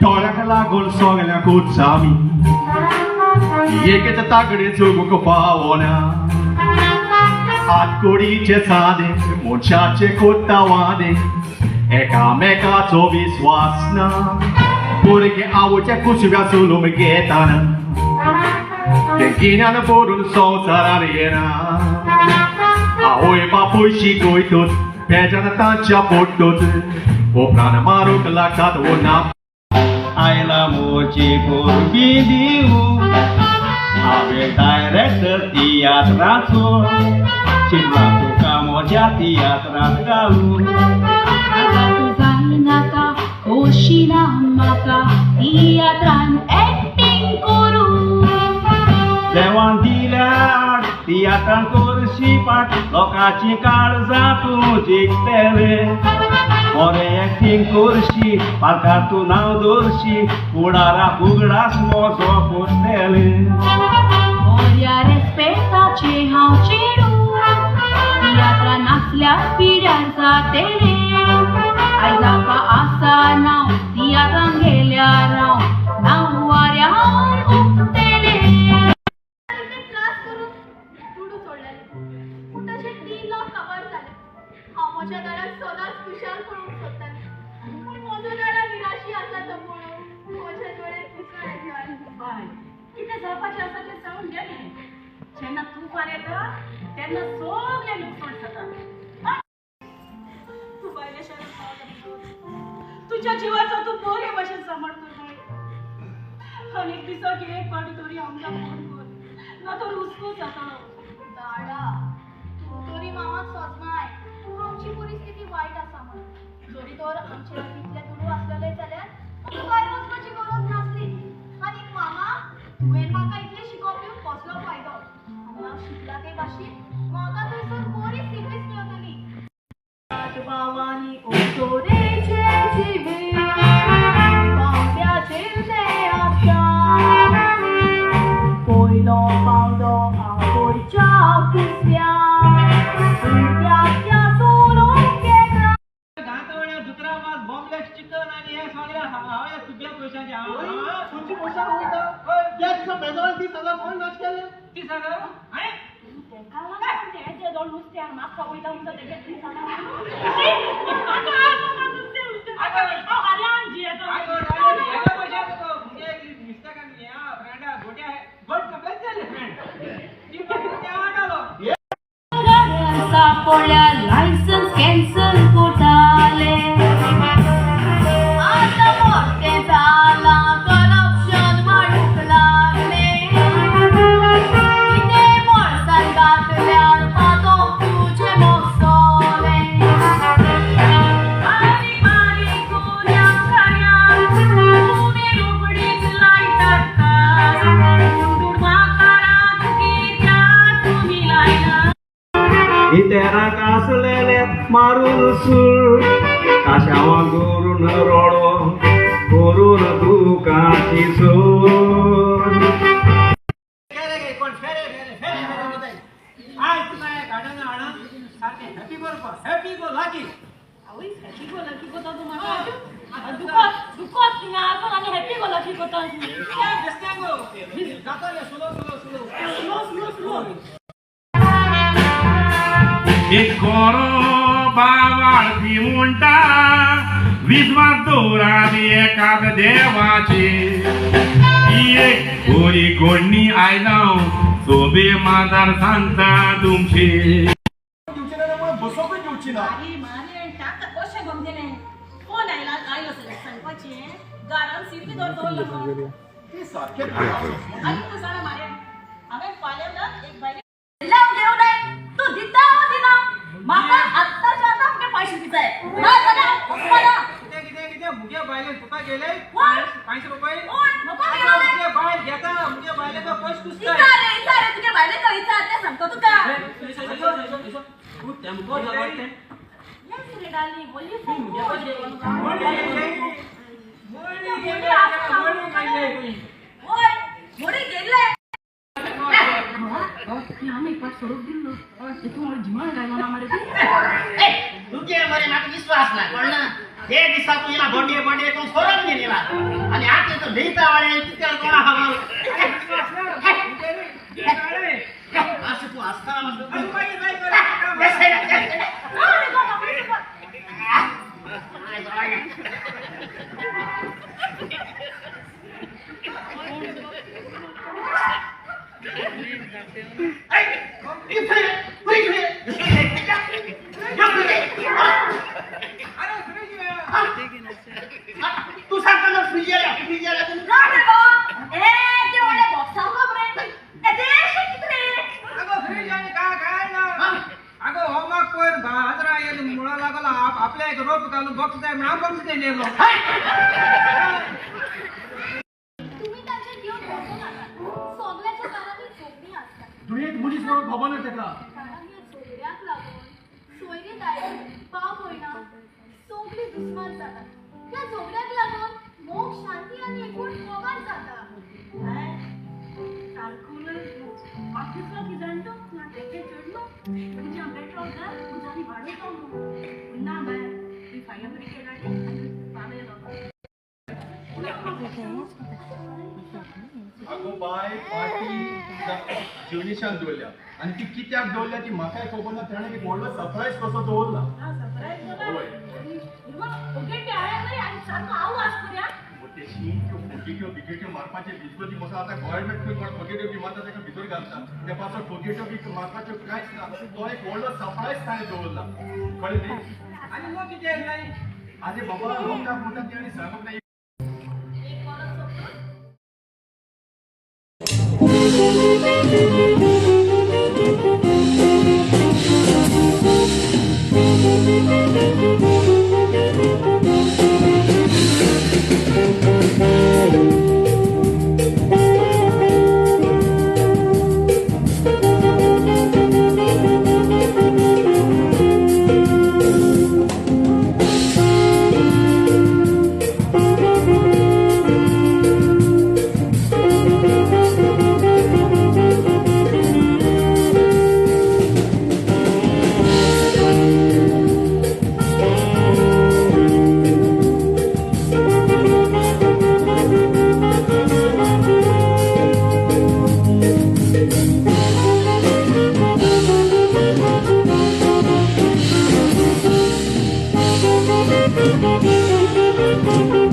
थोड्याक लागून सगळ्यांक उत्सामी एकेच तागडे चुगूक पावोना हातकोडीचे सादे मनशाचे कोट्टा वादे एकामेकाचो विश्वास ना भुरगे आवचे कुशव्या चुलूम घेताना ते गिन्यान पडून संवसारार येना आवय बापूय शिकयतोच पेजान तांच्या पोट्टोच ओ प्राण मारूंक लागतात ओ ना आयला मोची गोरबी दिवू हांवें डायरेक्टर तियात्राचो चिंतला तुका म्हज्या तियात्रांत घालूं नाका खोशीना म्हाका तियात्रान एक्टिंग करूं देवान दिल्यार तियात्रांत करशी पाट लोकांची काळजां तूं जिखतलें बरें एक्टिंग करशी पालकार तूं नांव दवरशी फुडाराक उगडास मोजो पडटलें बऱ्या रेस्पेक्टाचे हांव चेडूं तियात्रा नाचल्यार पिड्यार जातलें आयज म्हाका आसा नांव तियात्रान गेल्यार हांव नांव वाऱ्यार उक्तलें क्लास करून तुडू सोडलेलें पूण तशें 3 लाख खबर जालें हांव म्हज्या घराक सदांच खुशाल पळोवंक सोदतालें पूण म्हजो दाडा निराशी आसा तो पळोवन म्हज्या दोळ्यांत कुसळ येता बाय कितें जावपाचें आसा तें जावन गेलें जेन्ना तुफान येता तेन्ना सगळें लुकसाण जाता तूं बायले शाळेंत पावता तुज्या जिवाचो तूं बरे भशेन सांबाळ कर आनी एक दिसाक एक फावटी तरी आमकां फोन कर ना तर हुस्को जातालो दाडा तूं तरी मामाक सोजमाय आमची परिस्थिती वायट आसा म्हण जरी तर आमचे लागीं इतलें तुडू आसलेलें जाल्यार आमकां भायर वचपाची गरज नासली आनी मामा तुवें म्हाका इतलें शिकोवप दिवन कसलो फायदो आनी हांव शिकला ते भाशेन म्हाका थंयसर बरी सर्वीस मेळटली भावानी ओसोरेचे जिवे पावट्याचेर ते आसा पयलो पावलो आवयच्या कुस्या कुस्याच्या सोडून गेला घातवड्या दुसरा मास बॉम्बलेट चिकन आनी हे सगळें हांवें तुज्या पयशांचे तुमची पयशा वयता त्या दिसा बेजारान 30,000 कोण नाच केले 30,000 हांवें तेका लागून ते जे दोन नुस्त्याक म्हाका वयता म्हणटा तेगे 30,000 सापडल्या लायसन्स कॅन्सल कोताले आता मोठे जाला करप्शन वाढूंक लागले कितें मोळसान घातल्यार पातोंक तुजें मोगसोले आनी बारीक उऱ्यांक खाऱ्यांक तुमी रोखडीच लायतात दुडवाकाराक कित्याक तुमी लायना इतेराक आसलेले मारून सूर काशावा गोरून रोडो गोरून दुकाची सोर कोण फेरे आय तुका गार्डन हाडा सारके हॅपी करपाक हॅपी गो लागी आवय हॅपी गो लकी कोता तूं म्हाका दुखत थिंगा आजून आनी हॅपी गो लकी कोता बेस्त्या गो जाताले सुलो सुलो एक कोरो बावाळपी म्हणटा विश्वास दवरात एकाच देवाचे ही एक बरी गोडणी आयलाव सोबे मादार सांगता तुमचे बसोकूच दिवची ना मारे ताका कशें गमतलें कोण आयलो सांगपाचें घरान सीट दवरलो ते सारखे आनी तूं जाणा मारे हांवें फाल्यां ना एक बायले लाव देव नाही तू दिता हो दिना म्हाका आत्ताच्या आतां आमगे पयशे दिताय ना जाल्यार मला कितें मुगे बायले तुका गेले कोण? 500 रुपये नको मुगे बायल घेता मुगे बायले का पयशे कुसताय इचा रे तुगे बायले कळीचा ते सांगतो तुका तू टेम्पो जगडते येस रे डाली बोली मुगे पयशे ओय मोडी गेले आमी पास सोडून दिल्लो तूं जिमान गायला ना मारे तुके मरे म्हाका विश्वास ना कळना ते दिसा तू हिला बंडे बंडे तू सोडून गेलेला आणि आता तो लिहिता वाले तिथे कोणा हवा असं तू असताना म्हणतो तू सांगतो फ्रीज आला ना रे बा. ते वाले बॉक्स सांगो बरे. ते शिकले. अगं फ्रीज आणि काय काय ना अगं होमवर्क कोण बाजरा येईल मुळा लागला आपल्या एक रोप घालून बॉक्स आहे म्हणून बॉक्स दे नेलो तुम्ही त्यांचे घेऊन बसू नका सोगल्याच्या कानात झोपणी असतात तू एक मुलीस म्हणून बाबा नाही त्याला कारण या सोयऱ्याक लागून सोयरी दाय पाप होईना सोगली दुस्मान जातात या झोगल्याक लागून मोक्ष शांती आणि एकूण मोगात जातात ऑफिसला की जाणतो ना टेके चढलो म्हणजे पेट्रोल दर उजानी वाढवतो पुन्हा बाय मी फायर ब्रिगेड आले आणि पावेलो अगो बाय पार्टी जिवनीशान दवरल्या आणि ती कित्याक दवरल्या ती म्हाकाय खबर ना ताणें एक व्हडलो सरप्राईज कसो दवरला हा सरप्राईज होय. बघा ओके ते आया नाही आणि सारखं आवाज करूया तेशी फोगेट्यो बिगेट्यो मारपाचे बिजगोती कसो आतां गव्हर्नमेंट खंय कोण फोगेट्यो बी मारता ताका भितर घालता त्या पासो फोगेट्यो बी मारपाच्यो कांयच ना तो एक व्हडलो सरप्राईज ताणें दवरला कळ्ळें न्ही आणि मग किती नाही आरे बाबा लोकांक म्हणटा ती आनी सांगप ना एक माणूस सोडून Thank you.